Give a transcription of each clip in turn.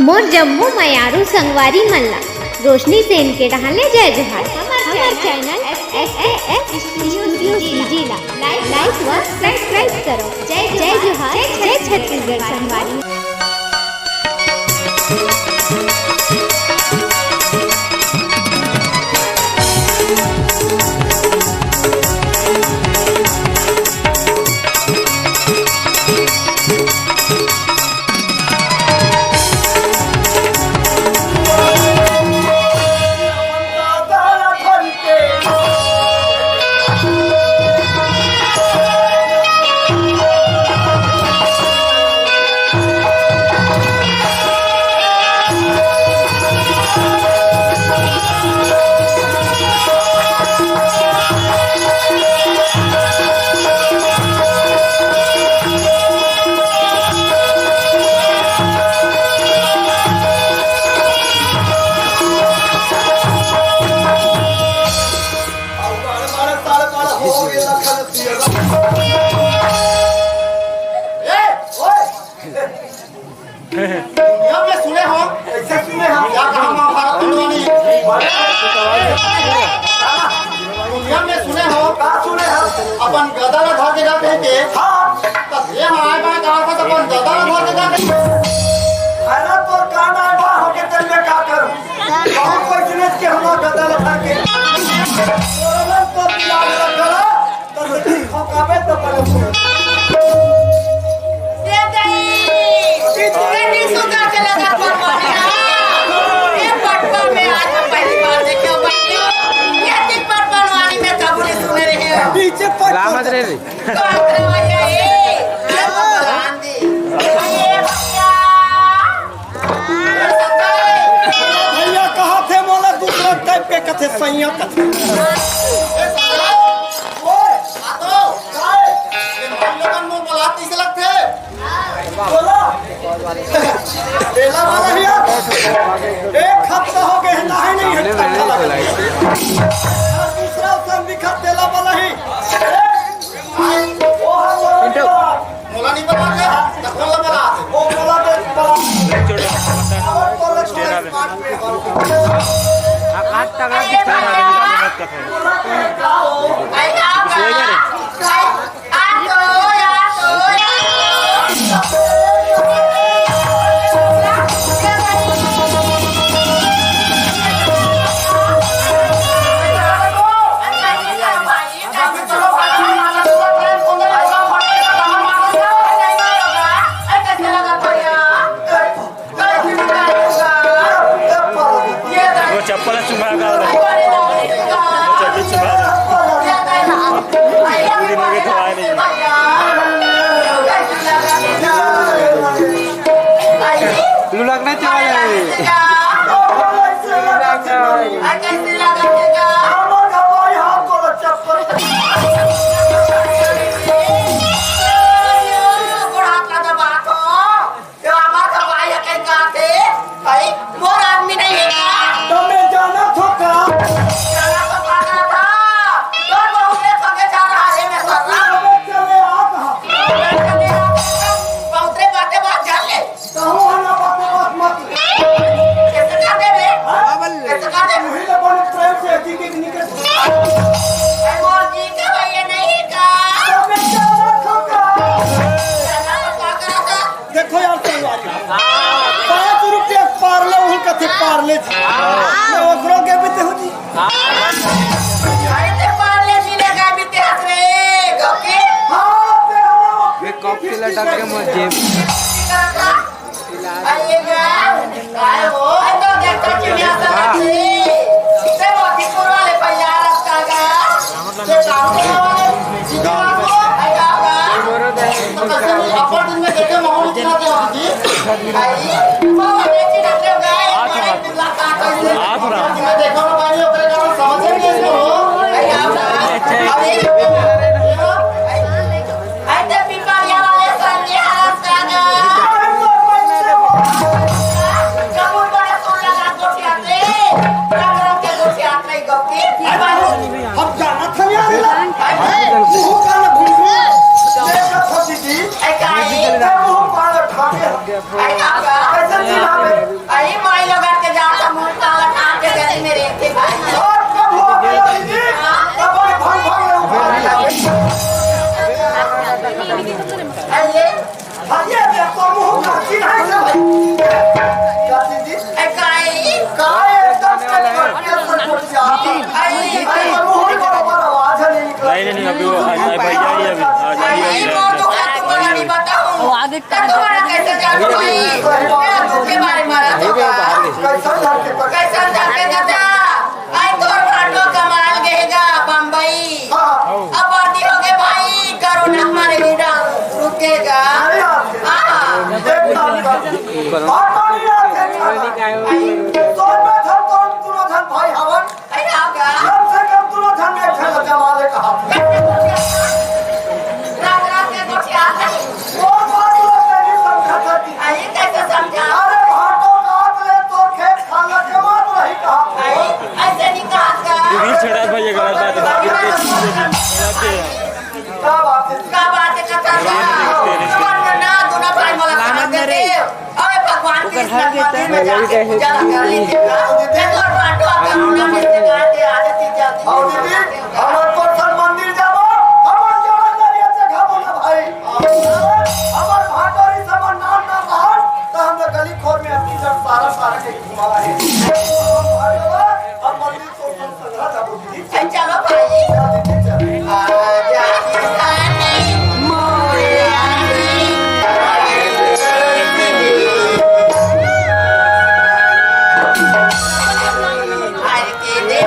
मोर जम्मू मयारू संगवारी मल्ला रोशनी सेन के डहाले जय जोहार। हमार चैनल SAS स्टूडियो जिला लाइक व सब्सक्राइब करो। जय जोहार, जय छत्तीसगढ़ संगवारी। सुने हो ऐसे सुने हम क्या कहा महाभारत दुनिया में सुने हो का सुने हो अपन गदा ना धर के जाते के तब ये हमारे पास कहा था अपन गदा ना धर के जाते अरे तो कान आए बा हो के तेरे में का करूं बहुत कोई जिनिस के हम गदा ना धर के और तो प्यार लगा तो खौकाबे तो करो सलामत रहे भैया कहा थे मोला दूसरा टाइप के कथे सैया कथे एक हफ्ता हो गए नहाए नहीं दूसरा दिखा तेला वाला ही मोला नहीं बता वो मोला चप्पल चुमा लू लगना चाहिए पार्ले ओकरो के बीते होती अरे पार्ले जिले का बीते हसरे ओके हां मैं कप के लटक के मुझे आइएगा काय हो तो देखो चिड़िया सा से मोती पूरा ले भैया रास्ता का से गांव को आएगा तो कैसे अपन दिन में देखे माहौल इतना क्या होती आई वो देखी ना देखो पानी ऊपर का समझ नहीं इसको ऐसे पिपारिया वाले संगे हंसता ना कबूल बड़ा सोन लगा गोटिया पे रंगरों के गोटिया पे गोटी हम जाना था यार मुंह काला घूम देखा थोड़ी सी ऐ काहे मुंह काला ठाके ऐ का कैसे चिल्लावे तुम्हारा कैसे जानो भाई मेरा धोखे बारे मारा तो कैसा जाके कैसा जाके चाचा आई तोर भाटो कमाल गएगा बम्बई अब भर्ती हो गए भाई कोरोना हमारे बेटा रुकेगा हाँ आई आओगा रात रात के कुछ याद नहीं आई कैसे समझा आई ऐसे नहीं कहा का बात है चाचा तुम्हारा ना दोनों भाई मुलाकात करते अबे भगवान की मंदिर में जाके पूजा कर लीजिएगा देखो बाटो अगर मुन्ना में से गाते आते थी जाती चलो भाई आजा किसानी मोरे हर के दे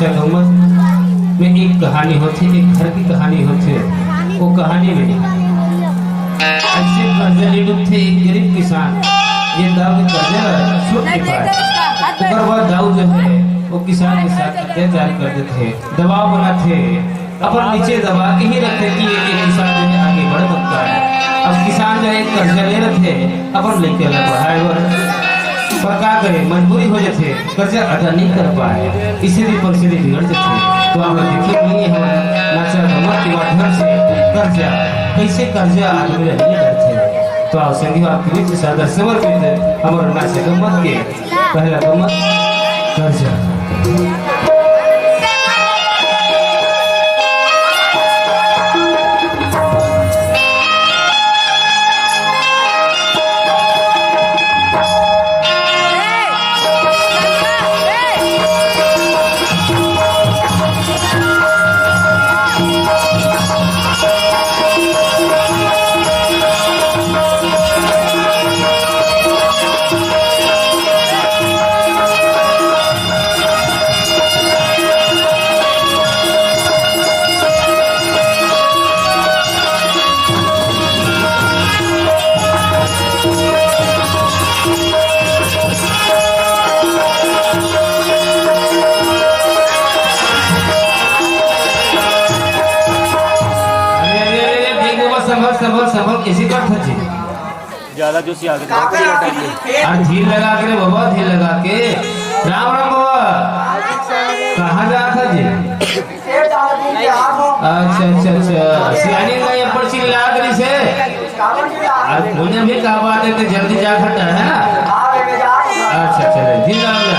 नाचा गम्मत में एक कहानी होती, एक घर की कहानी होती है। वो कहानी में ऐसे कर्जा लेडुक थे एक गरीब किसान, ये दाऊ के कर्जा छूट नहीं पाए। अगर वह दाऊ जो है वो किसान के साथ अत्याचार करते थे, दबाव बनाते, अपन नीचे दबा के ही रखते कि ये किसान जो है आगे बढ़ सकता है। अब किसान जो है कर्जा ले रहे थे, अपन लेके अलग बढ़ाए, पर क्या करे, मजबूरी हो जाते, कर्जा अदा नहीं कर पाए, इसीलिए परिस्थिति बिगड़ जाती। तो आप देखिए नहीं है नाचा गम्मत के माध्यम से कर्जा कैसे कर्जा आदमी नहीं करते। तो आप संगी आपके बीच सादर समर्पित हमारे नाचा गम्मत के पहला गम्मत कर्जा। संभल किसी का थी ज्यादा जो सी आगे और झील लगा के बाबा, झील लगा के। राम राम बाबा, कहाँ जा था जी? अच्छा सियानी का ये पर्ची लगा करी से और मुझे भी कहा बात है कि जल्दी जा खटा है ना। अच्छा चले झील लगा।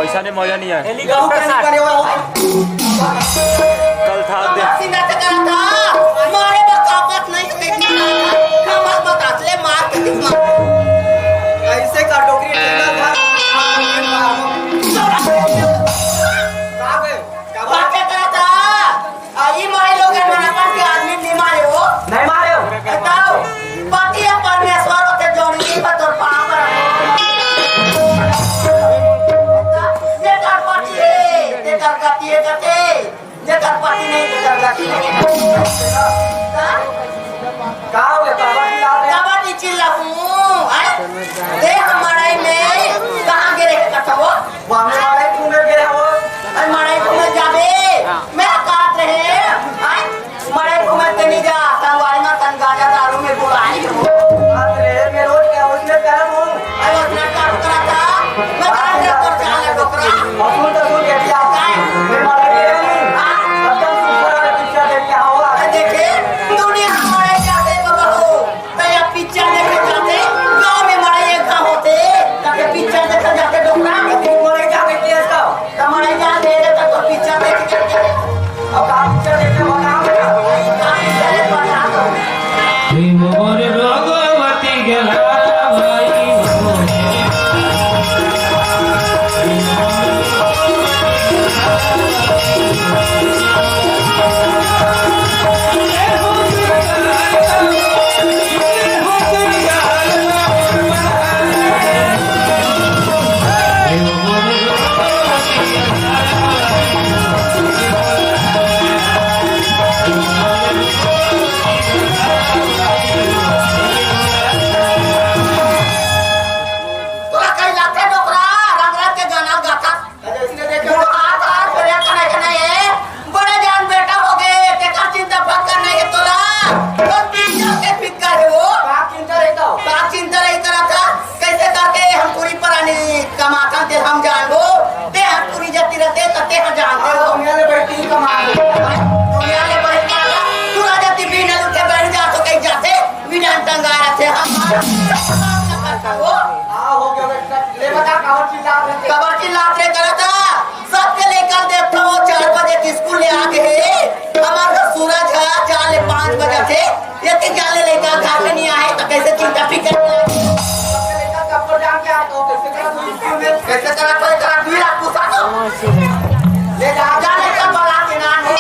वैसा ने मजा नहीं है। हेलीकॉप्टर कल था मारे बकावत नहीं कमर बताले मार के दिख मार ऐसे का टोकरी ठेला था बातें करता आई मारे लोग मना कर के आदमी नहीं मारे हो नहीं मारे हो बताओ पति या परमेश्वर होते जोड़ी की बतौर पाप ये कर पति ये कर गति ये करते ये कर पति नहीं ये कर गति का हो बाबा की चिल्ला हूं दे हमारे में कहां गिरे कथा वो हमारे तुम्हें गिरे हो हमारे तुम्हें जाबे मैं काट रहे हमारे तुम्हें तनी जा संगवारी में तन गाजा दारू में बुलाई अरे मैं रोज क्या उसने करम हूं अरे उसने कर करा मैं कर कर चला डोकरा अपन तो सुन के क्या मैं मारे एकदम सुपर वाला पिक्चर देख के आओ देखे दुनिया हमारे जाते बाबा हो तो ये पिक्चर देखे जाते गांव में मारे एक गांव होते ताकि पिक्चर देखा जाते डोकरा मोरे जाके केस का जाते हैं जानते हो दुनिया में बैठी कमाल दुनिया में बड़ी माला पूरा जब बिना उठे बैठ जा तो कहीं जाते बिना टंगा रहते हो हो गया बेटा ले बता कबर की लात रे करा था सबके लेकर देखता हो 4 बजे स्कूल ले आ गए हमारा सूरज है जाले 5 बजे थे ये कि जाले लेकर घर में नहीं आए तो कैसे चिंता फिकर कैसे करा कोई करा भी आप पूछा तो ले जा ले कर बड़ा के नाम हो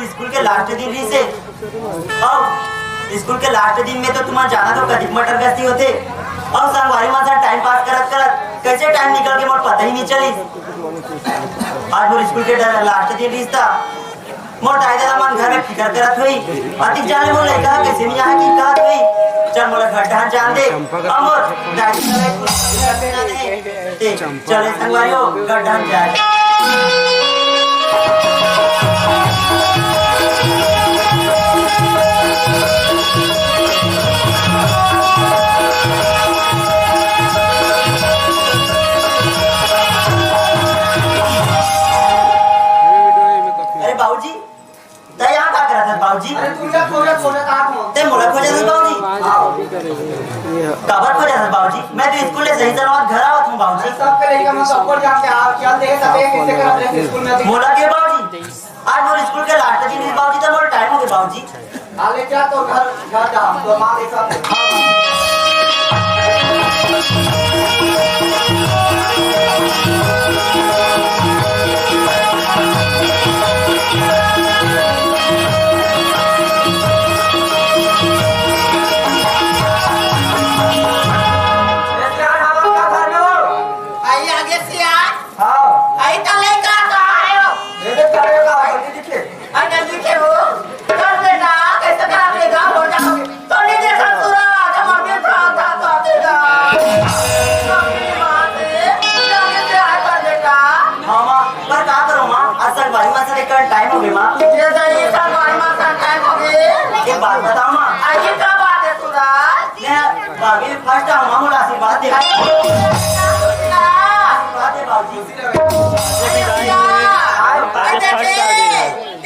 स्कूल के लास्ट दिन भी से और स्कूल के लास्ट दिन में तो तुम्हारा जाना तो कदिक मटर गस्ती होते और संगवारी मासा टाइम पास करत करत कैसे टाइम निकल के मोर पता ही नहीं चली आज मोर स्कूल के लास्ट दिन रिश्ता मोर टाइम दादा मन घर में फिकर करत हुई अधिक जाने मोर लड़का कैसे नहीं आया की कहत हुई चल मोला गड्ढा जान दे अमर दादी चले संगवारियों गड्ढा जाए बाबूजी ते मोला खोजा था बाबूजी कबर खोजा था बाबूजी मैं तो स्कूल से सही सलामत घर आवत हूं बाबूजी सबके लड़का में सब जान के आप क्या देखे सबे कैसे कर रहे हैं स्कूल में मोला के बाबूजी आज मोर स्कूल के लास्ट दिन बाबूजी तो मोर टाइम हो गया बाबूजी आले जा तो घर जा तो मां के साथ टाइम हो गया मां ये सही संगवारी मासा टाइम हो गया एक बात बताओ मां आइए क्या बात है सूरज मैं बागी फर्स्ट आऊं मां मोला आशीर्वाद दे आशीर्वाद दे बाबूजी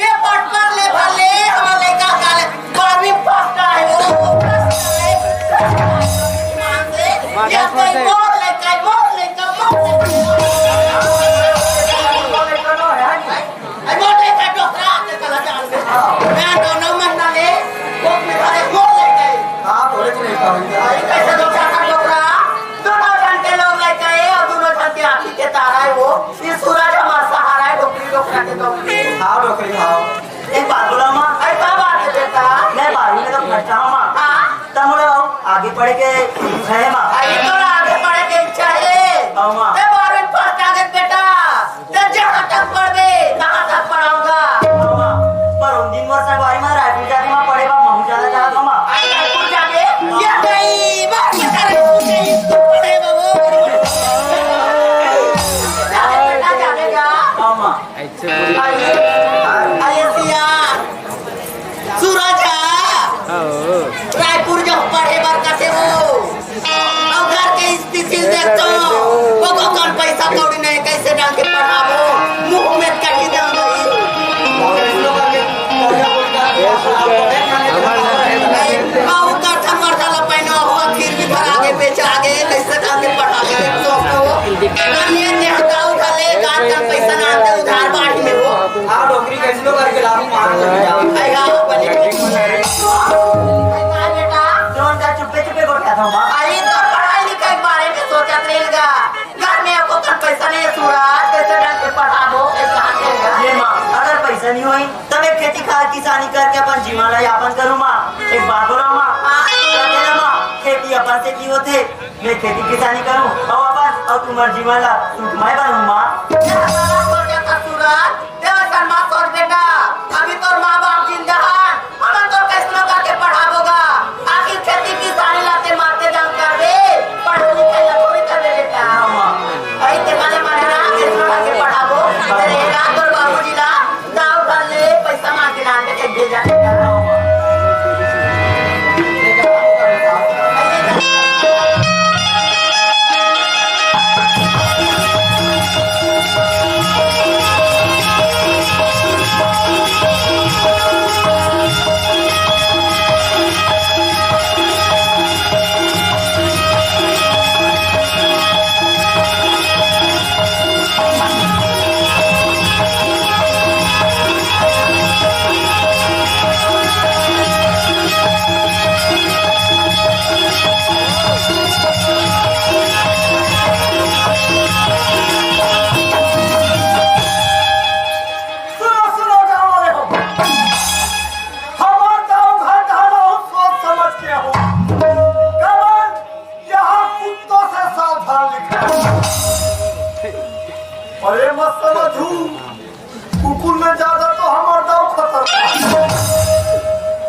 ये पट पर ले भले हमारे लड़का काले बागी फर्स्ट आए वो ये कोई मोर लेके मैं दोनों महीना ले कोक में सारे मोर ले गए हां बोले तो नहीं पाऊंगा कैसे दो चार टोकरा दोनों घंटे लोग ले गए और दोनों घंटे आखी के तारा है वो ये सूरज हमारा सहारा है डोकरी डोकरा के डोकरी हां डोकरी हां एक बात बोला मां ऐसा बात है बेटा मैं बारी में तो फंसा हूं मां हां तब बोले आगे पढ़ के इच्छा है मां आगे तो आगे पढ़ के इच्छा है हां मां मैं बारहवीं पास आ गए बेटा ते जहां तक पढ़ दे कहां तक पढ़ाऊंगा हां मां पर उन दिन मोर संगवारी में रायपुर जाने में पड़ेगा महू जाना चाहता मां रायपुर जाके ये नहीं बात बता रही हूं पढ़े बाबू जाने जा हां मां आइए सिया सूरज रायपुर जब पढ़े बार करते हो अब घर के स्थिति देखते हो वो कौन पैसा कौड़ी नहीं कैसे डाल के पढ़ाबो मुंह में कटी दे बाबू का थमर डाला पहना हुआ फिर भी घर आगे बेच आगे कैसे डाल के पढ़ाबो ये ने हटाओ डाले गांव का पैसा ना आते उधार बांट में हो हां डोकरी कैसे लो करके लाऊं मां आएगा बने बेटा जोन का चुप्पे चुप्पे गोटा था मां आई तो पढ़ाई लिखाई के बारे में सोचत रहेगा घर में आपको कम पैसा नहीं सूरा कैसे डाल के पढ़ाबो कहां से ये मां अगर पैसा नहीं होई तब एक खेती किसानी करके अपन जीवन यापन करूं मां एक बात बोलो मां खेती अपन से की होते मैं खेती किसानी करूं और अपन और तू मर्जी वाला तू मैं बनूं मां बेटा अभी तो माँ बाप जिंदा हैं हम तो कैसे करके पढ़ाओगा आखिर खेती किसानी लाते मारते दम कर दे पढ़ा लिखा या थोड़ी कर दे बेटा हम आई ते माने माने ना कैसे करके पढ़ाओ तेरे रात और बाबूजी ला दाव कर ले पैसा मांग के डाल के भेजा अरे मत समझू कुकुर में ज्यादा तो हमार दाव खतर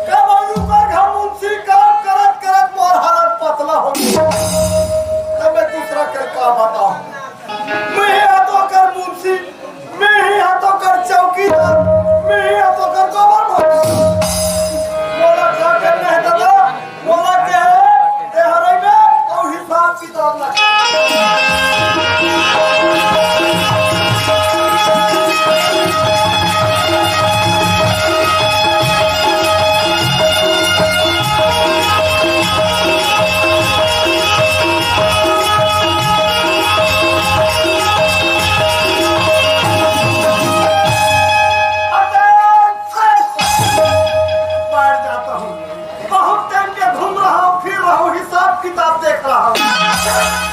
कमालू का घमुंसी काम करत करत मोर हालत पतला हो गई तब मैं दूसरा के का बताऊं मैं हाथों कर मुंशी मैं ही हाथों कर चौकीदार मैं ही हाथों कर गवर्नर मोला क्या करना है दादा मोला क्या है ते हरे में और हिसाब किताब ना किताब देख रहा हूँ